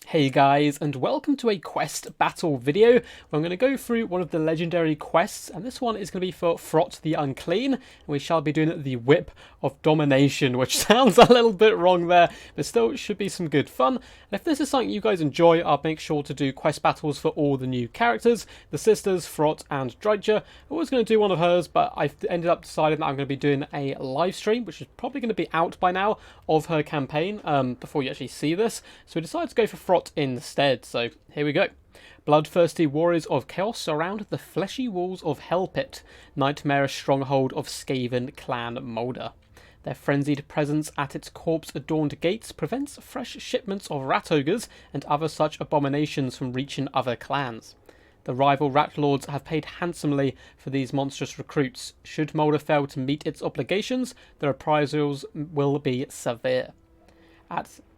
Hey guys, and welcome to a quest battle video where I'm going to go through one of the legendary quests, and this one is going to be for Throt the Unclean, and we shall be doing the Whip of Domination, which sounds a little bit wrong there, but still should be some good fun. And if this is something you guys enjoy, I'll make sure to do quest battles for all the new characters, the sisters, Throt and Drycha. I was going to do one of hers, but I've ended up deciding that I'm going to be doing a live stream, which is probably going to be out by now, of her campaign, before you actually see this. So we decided to go for Throt instead, so here we go. Bloodthirsty warriors of chaos surround the fleshy walls of Hellpit, nightmarish stronghold of Skaven clan Moulder. Their frenzied presence at its corpse-adorned gates prevents fresh shipments of rat ogres and other such abominations from reaching other clans. The rival rat lords have paid handsomely for these monstrous recruits. Should Moulder fail to meet its obligations, the reprisals will be severe.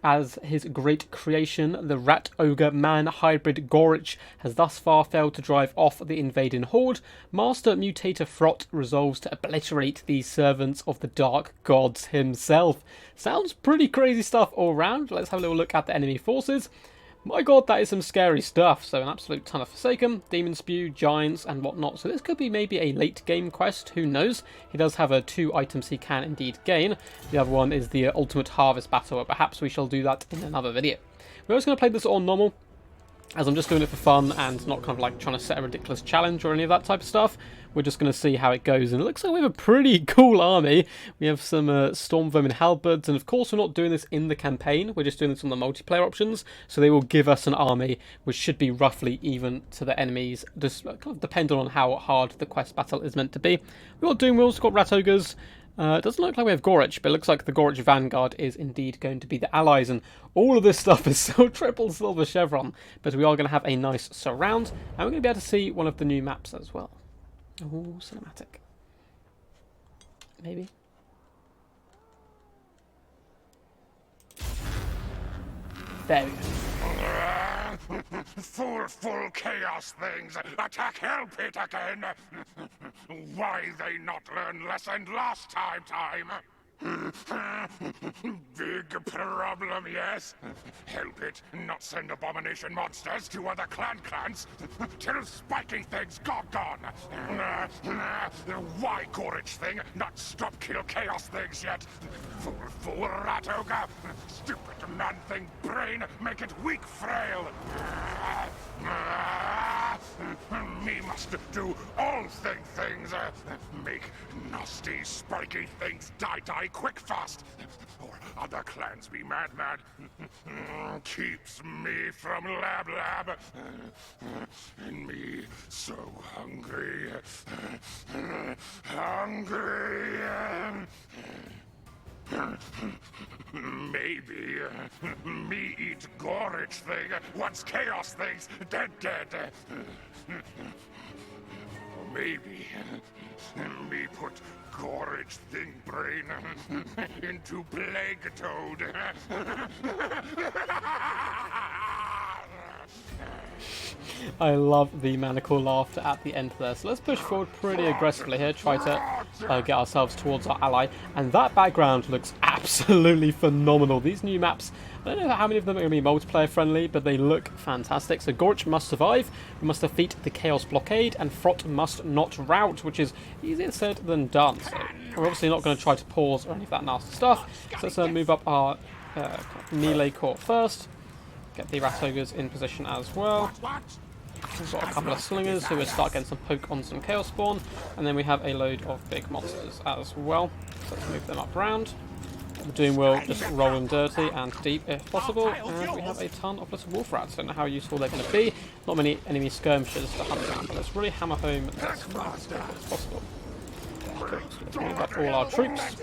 As his great creation, the rat ogre man hybrid Gorich has thus far failed to drive off the invading horde, Master Mutator Throt resolves to obliterate these servants of the dark gods himself. Sounds pretty crazy stuff all round. Let's have a little look at the enemy forces. My god, that is some scary stuff. So an absolute ton of Forsaken, Demon Spew, Giants and whatnot. So this could be maybe a late game quest, who knows. He does have 2 items he can indeed gain. The other one is the Ultimate Harvest Battle, but perhaps we shall do that in another video. We're also going to play this on normal, as I'm just doing it for fun and not kind of like trying to set a ridiculous challenge or any of that type of stuff. We're just going to see how it goes, and it looks like we have a pretty cool army. We have some Storm Vermin halberds, and of course we're not doing this in the campaign, we're just doing this on the multiplayer options, so they will give us an army which should be roughly even to the enemies, just kind of depending on how hard the quest battle is meant to be. We've got Doom Wheels, we've got Rat Ogres. It doesn't look like we have Gorich, but it looks like the Gorich Vanguard is indeed going to be the allies, and all of this stuff is still triple silver chevron, but we are going to have a nice surround, and we're going to be able to see one of the new maps as well. Oh, cinematic. Maybe. There we go. Full chaos things! Attack Hellpit again! Why they not learn lesson last time? Big problem, yes? Hellpit not send abomination monsters to other clans till spiking things gone. Why Gorich thing not stop kill chaos things yet? Fool rat ogre! Stupid man thing brain make it weak frail! Me must do all things. Make nasty spiky things die quick fast, or other clans be mad. Keeps me from lab, and me so hungry. Maybe me eat Gorich thing once chaos things dead. Or maybe me put Gorich thing brain into Plague Toad. I love the maniacal laughter at the end there. So let's push forward pretty aggressively here, try to get ourselves towards our ally. And that background looks absolutely phenomenal. These new maps, I don't know how many of them are going to be multiplayer friendly, but they look fantastic. So Gorich must survive, we must defeat the Chaos Blockade, and Throt must not rout, which is easier said than done. So we're obviously not going to try to pause or any of that nasty stuff. So let's move up our melee core first. Get the Rat Ogres in position as well. We've got a couple of Slingers who will start getting some poke on some Chaos Spawn. And then we have a load of big monsters as well. So let's move them up round. The Doom will just roll them dirty and deep if possible. And we have a ton of little wolf rats. Don't know how useful they're going to be. Not many enemy skirmishers to hunt down, but let's really hammer home this flank as quickly as possible. So let's move up all our troops.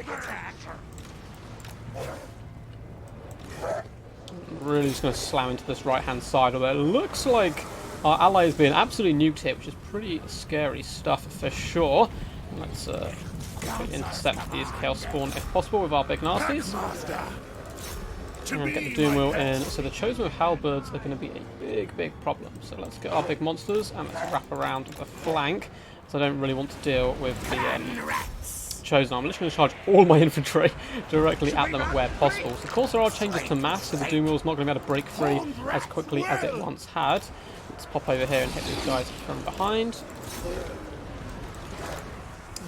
Really just going to slam into this right hand side, although it looks like our ally is being absolutely nuked here, which is pretty scary stuff for sure. Let's intercept these Chaos Spawn if possible with our big nasties. And get the Doom Wheel in. So the Chosen with Halberds are going to be a big problem. So let's get our big monsters and let's wrap around the flank. So I don't really want to deal with the Chosen. I'm literally going to charge all my infantry directly at them where possible. So of course there are changes to mass, so the Doom Wheel's not going to be able to break free as quickly as it once had. Let's pop over here and hit these guys from behind.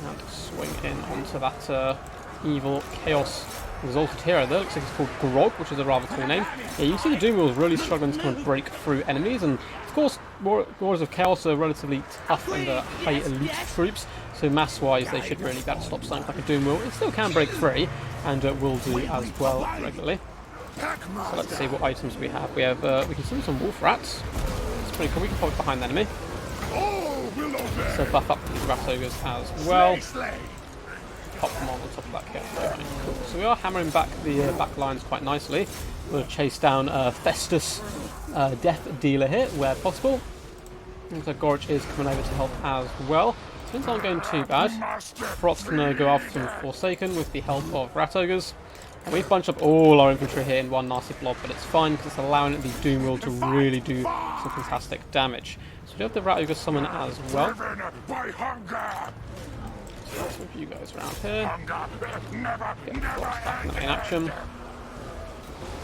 And swing in onto that evil Chaos Exalted Hero there. Looks like it's called Grog, which is a rather cool name. Yeah, you can see the Doom Wheel is really struggling to kind of break through enemies, and of course Warriors of Chaos are relatively tough and high elite troops, so mass-wise they should really be able to stop something like a Doom Wheel. It still can break free, and will do as well regularly. So let's see what items we have. We can summon some Wolf Rats. It's pretty cool. We can pop it behind the enemy. So buff up these Rat Ogres as well. Pop them on top of that chaos. Cool. So we are hammering back the back lines quite nicely. We'll chase down Festus Death Dealer here where possible. Looks like Gorich is coming over to help as well. Things aren't going too bad. Throt's going to go after some Forsaken with the help of Rat Ogres. And we've bunched up all our infantry here in one nasty blob, but it's fine because it's allowing the Doom Wheel to really do some fantastic damage. So we do have the Rat Ogre summon as well. So let's move you guys around here. Get the Throts back in the main action.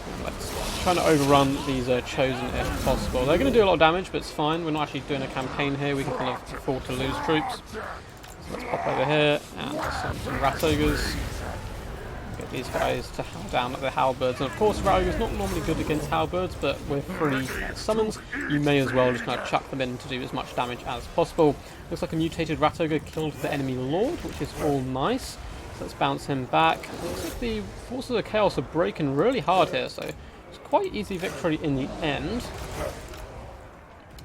And let's try to overrun these Chosen if possible. They're going to do a lot of damage, but it's fine. We're not actually doing a campaign here. We can kind of afford to lose troops. So let's pop over here and summon some Rat Ogres. Get these guys to hammer down at the halberds, and of course Rat Ogre's not normally good against halberds, but with free summons you may as well just kind of chuck them in to do as much damage as possible. Looks like a mutated Rat Ogre killed the enemy Lord, which is all nice. So let's bounce him back. Looks like the Forces of Chaos are breaking really hard here, so it's quite easy victory in the end.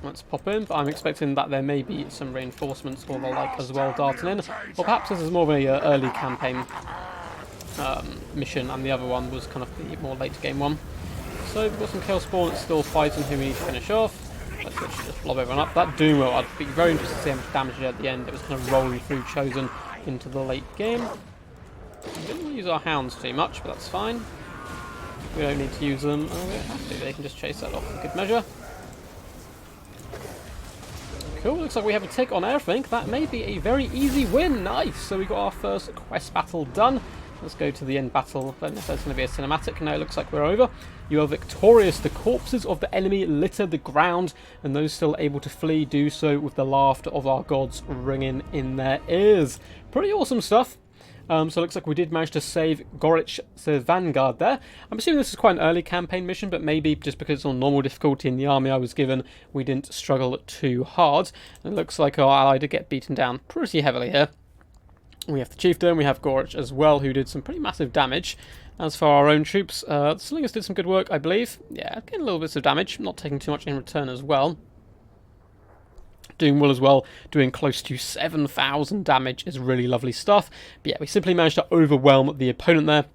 Let's pop in, but I'm expecting that there may be some reinforcements or the like as well darting in, or perhaps this is more of a early campaign mission, and the other one was kind of the more late game one. So we've got some Chaos Spawn that's still fighting who we need to finish off. Let's literally just blob everyone up. That Doom Wheel, I'd be very interested to see how much damage it did at the end. It was kind of rolling through Chosen into the late game. We didn't use our hounds too much, but that's fine. We don't need to use them. Oh, we don't have to. They can just chase that off in good measure. Cool, looks like we have a tick on everything. That may be a very easy win. Nice! So we got our first quest battle done. Let's go to the end battle. I don't know if there's going to be a cinematic. No, it looks like we're over. You are victorious. The corpses of the enemy litter the ground, and those still able to flee do so with the laughter of our gods ringing in their ears. Pretty awesome stuff. So it looks like we did manage to save Gorich's vanguard there. I'm assuming this is quite an early campaign mission, but maybe just because it's on normal difficulty in the army I was given, we didn't struggle too hard. And it looks like our ally did get beaten down pretty heavily here. We have the chieftain, we have Gorich as well, who did some pretty massive damage. As for our own troops, the slingers did some good work, I believe. Yeah, getting little bits of damage, not taking too much in return as well. Doing well as well, doing close to 7,000 damage is really lovely stuff. But yeah, we simply managed to overwhelm the opponent there.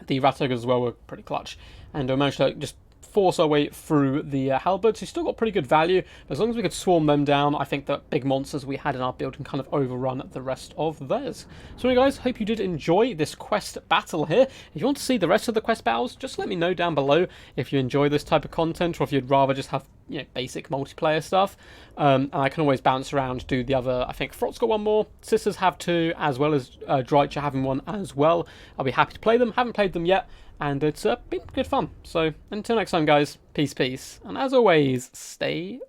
The Rat Ogres as well were pretty clutch, and we managed to just force our way through the halberds, who still got pretty good value. But as long as we could swarm them down, I think the big monsters we had in our build can kind of overrun the rest of theirs. So anyway guys, hope you did enjoy this quest battle here. If you want to see the rest of the quest battles, just let me know down below if you enjoy this type of content, or if you'd rather just have, you know, basic multiplayer stuff. And I can always bounce around, do the other. I think Throt's got one more, Sisters have two, as well as Drycha having one as well. I'll be happy to play them. Haven't played them yet, and it's been good fun. So until next time guys, peace, and as always, stay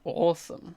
awesome.